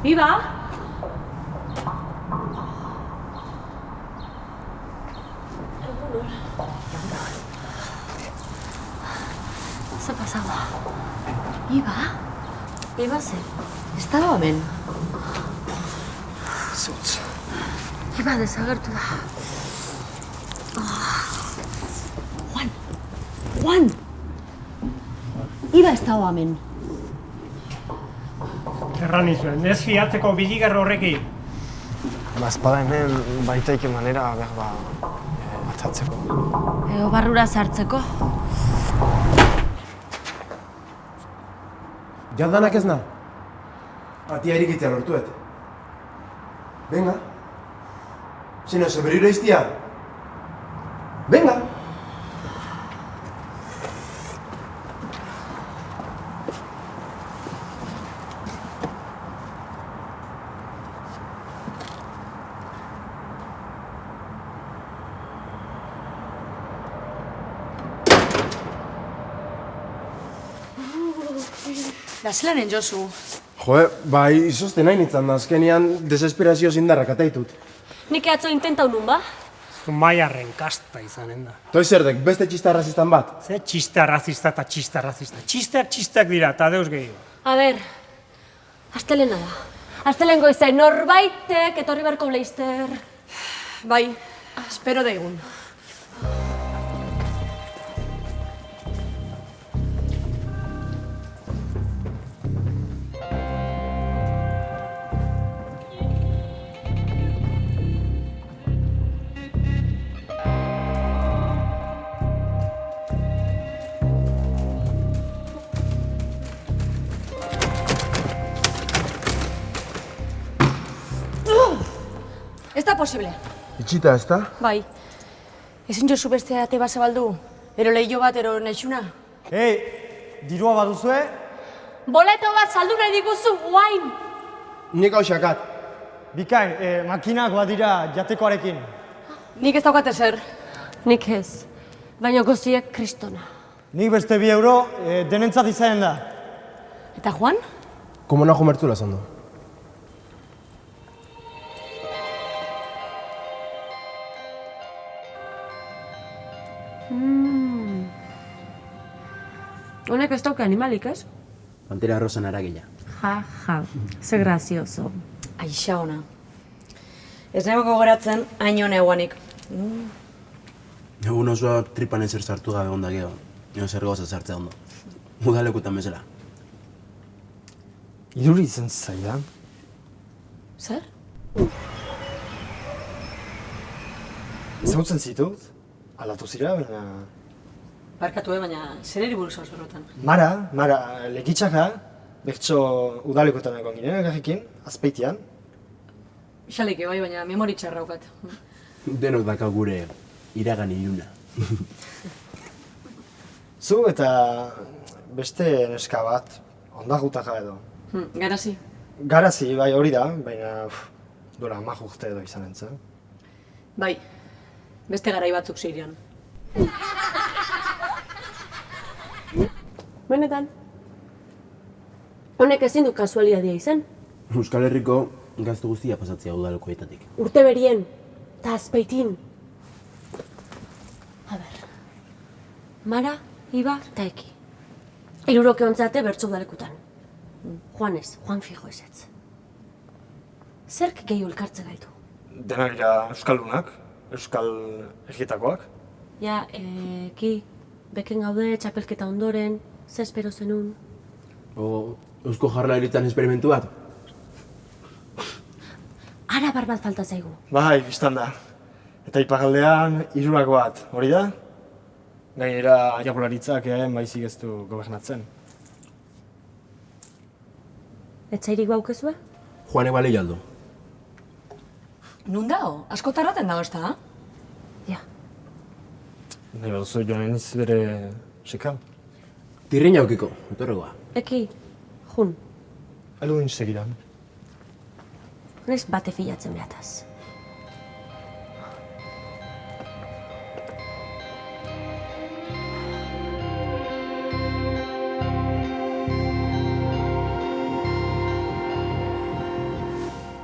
Iba? Zer pasaba? Iba? Iba ze? Ez dago hemen. Zutz. Iba desagertu da. Juan! Iba ez dago hemen. Erran izuen, ez fiatzeko biligarro horrekin. Bazpada hemen baitaike manera behar atatzeko. Eo barrura sartzeko. Jandanak ez na? Atia erikitzea lortuet. Venga. Sino, se berriro iztia. Venga. Da zelanen Josu. Joe, bai, izozte nahi nintzen da, azkenian desesperazio zindarrak ataitut. Nik atzo intentau nun ba? Zumaiarren kasta izanen da. Toi zerdek, beste txista arrazistan bat? Ze txista razista eta txista razista. Txisteak dira, eta deus gehiago. A ber, astelena da. Astelen goizen norbaitek etorri beharko leizter. Bai, espero daigun. Ez da posible. Itxita, ez da? Bai. Ezin Josu beste ate bat zabaldu? Ero lehio bat, ero neixuna? Dirua baduzue? Boleto bat saldu nahi diguzu, guain! Nik hau xakat. Bikain, makinak badira jatekoarekin. Nik ez daukat ezer. Nik ez, baina goziek kristona. Nik beste 2 euro denentzat izanen da. Eta Juan? Komo nago mertzula zando. Honek ez dauka animalik, ez? Pantera rosan aragila. Ja, ze grazioso. Aixa ona. Ez nahi gogoratzen, hain hone eguanik. Egun osoa tripan ezer sartu gabe onda geho. Nio zer gauza sartzea ondo. Udalekutan bezala. Iduritzen zaidan. Zer? Ezagutzen zitut, aldatu zira, baina... Barkatu, baina zereri buruz hau zorrotan. Mara, lekitxaka, bertso udalekotan egon ginen, garrikin, azpeitian. Xalike bai, baina memori txarra ukat. Denok daka gure iragan iluna. Zu eta beste neska bat, ondagutaka edo. Garazi. Garazi, bai hori da, baina duela 10 urte edo izan entzen. Bai, beste garai batzuk Sirian. Benetan. Honek ezin du kasualidadia izan. Euskal Herriko gazte guztia pasatzea udalekoetatik. Urte berien, eta azpeitin. A ber, Mara, Iba eta Eki. Hiruroke ontzate bertso udalekutan. Juan fijo ezetz. Zerk gehiago elkartze gaitu? Dena dira euskaldunak, euskal egietakoak. Ja, Eki, beken gaude, txapelketa ondoren, ze espero zenun? O, Eusko Jaurlaritzan esperimentu bat? Arabar bat falta zaigu. Bai, biztan da. Eta ipagaldean, 3 bat, hori da? Gainera, Jaurlaritzak baizik ez du gobernatzen. Etzairik baukezue? Juanek bale jaldo. Nun dago? Asko tarraten dago ez da? Ja. Nahi baduzu joan ez bere sekal. Tirrin jaukiko, etorregoa. Eki, jun, Alduin segidan. naiz bate filatzen behataz.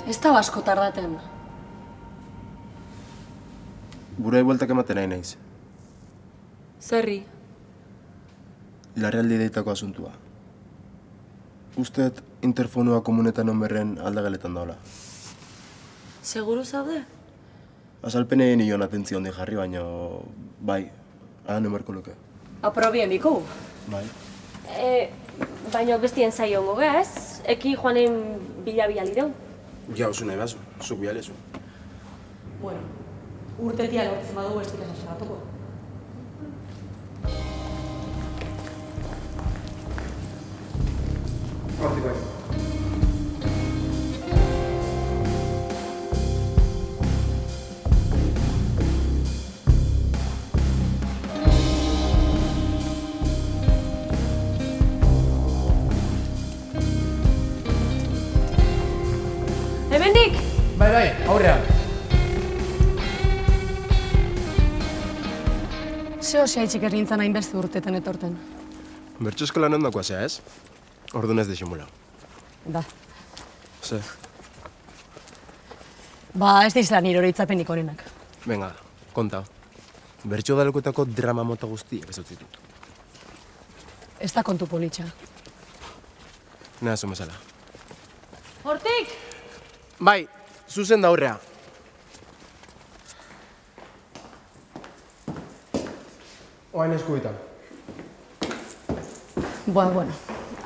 Ez da asko tardaten. Buroi bueltak ematen nahi naiz. Zerri? Larrealdi deitako asuntua. Usteet interfonua komunetan onberren aldageletan daola. Seguru zaude? Azalpenei nion atentzio handi jarri, baina bai, han emarko luke. Aprobien biku. Bai. Baina bestien zaio ongo ez? Eki joanen bila lideu. Ja, osu nahi bazu, zuk bialezu. Bueno, urtetia lortzen badugu ez dira sasagatuko. Hortik bai. Hemendik! Bai, aurrean. Zeo zehaitzik errintzan hainbeste urtetan etorten. Bertso eskolan ondakoa zea, ez? Orduan ez disimula. Da. Ze, Ba, ez dizela nire horitzapenik onenak. venga, konta. Bertso dalekutako drama mota guztiak ez ditut. Ez da kontu politxa. Nea zumezala. Hortik! Bai, zuzen da aurrea. Oain eskubitan. Bueno.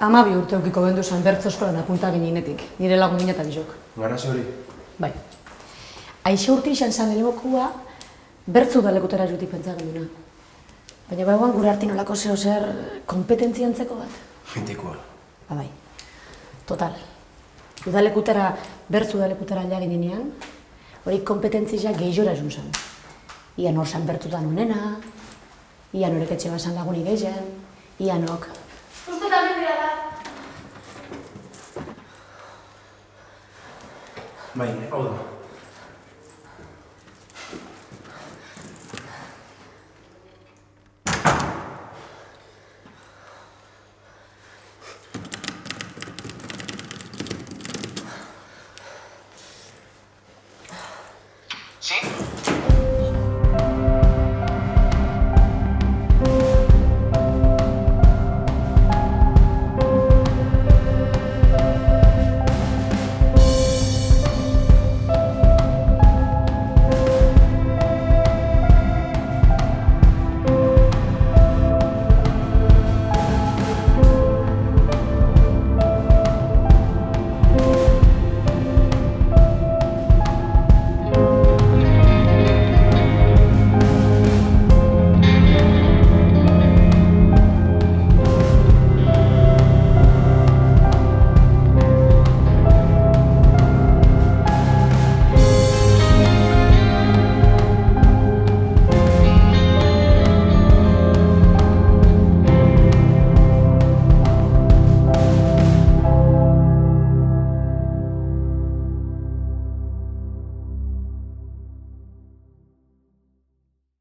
12 urte eukiko bendu zen bertzo eskolan apunta ginenetik. Nire lagun gine eta bizok. Garazi hori. Bai. Aixe urte izan zen helbokua bertzu dalekutera juti pentsa genduna. Baina baigoan gure hartin olako zeo zer kompetentziantzeko bat. Mitikoa. Bai. Total. Udalekutera, bertzu udalekutera alda ginenean, hori kompetentzia gehiora esun zen. Ian hor san bertzutan onena, ian horek etxe basan lagunik gehien, ianok. Uste tamen dira da. Bai, hau da.